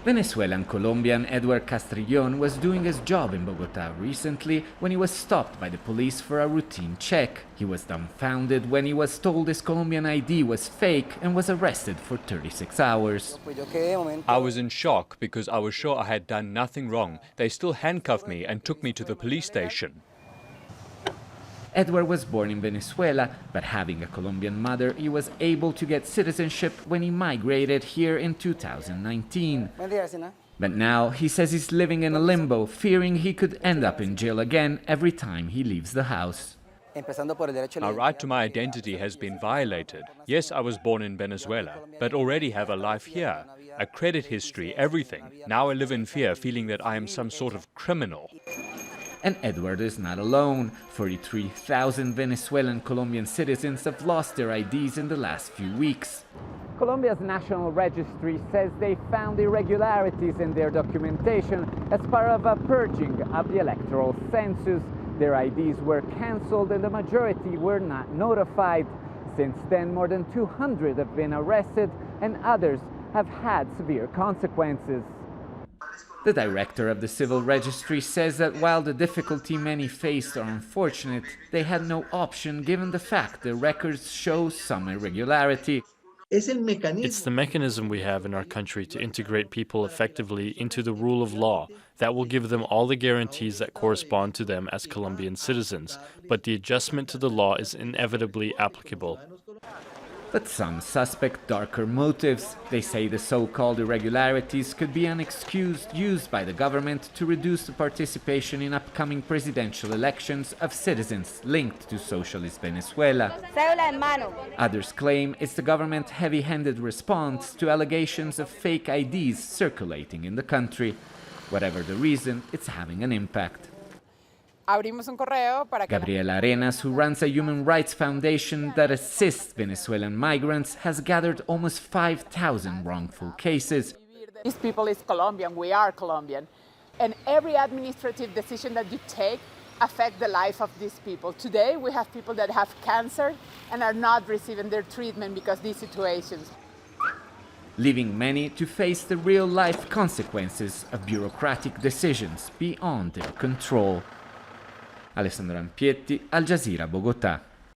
Venezuelan-Colombian EDUARD Castrillon was doing his job in Bogota recently when he was stopped by the police for a routine check. He was dumbfounded when he was told his Colombian ID was fake and was arrested for 36 hours. I was in shock because I was sure I had done nothing wrong. They still handcuffed me and took me to the police station. Edward was born in Venezuela, but having a Colombian mother, he was able to get citizenship when he migrated here in 2019. But now he says he's living in a limbo, fearing he could end up in jail again every time he leaves the house. My right to my identity has been violated. Yes, I was born in Venezuela, but already have a life here, a credit history, everything. Now I live in fear, feeling that I am some sort of criminal. And Edward is not alone. 43,000 Venezuelan-Colombian citizens have lost their IDs in the last few weeks. Colombia's National Registry says they found irregularities in their documentation as part of a purging of the electoral census. Their IDs were cancelled and the majority were not notified. Since then, more than 200 have been arrested and others have had severe consequences. The director of the civil registry says that while the difficulty many faced are unfortunate, they had no option given the fact the records show some irregularity. It's the mechanism we have in our country to integrate people effectively into the rule of law that will give them all the guarantees that correspond to them as Colombian citizens, but the adjustment to the law is inevitably applicable. But some suspect darker motives. They say the so-called irregularities could be an excuse used by the government to reduce the participation in upcoming presidential elections of citizens linked to socialist Venezuela. Others claim it's the government's heavy-handed response to allegations of fake IDs circulating in the country. Whatever the reason, it's having an impact. Gabriela, who runs a human rights foundation that assists Venezuelan migrants, has gathered almost 5,000 wrongful cases. These people is Colombian, we are Colombian. And every administrative decision that you take affects the life of these people. Today we have people that have cancer and are not receiving their treatment because of these situations. Leaving many to face the real-life consequences of bureaucratic decisions beyond their control. Alessandro Rampietti, Al Jazeera, Bogota.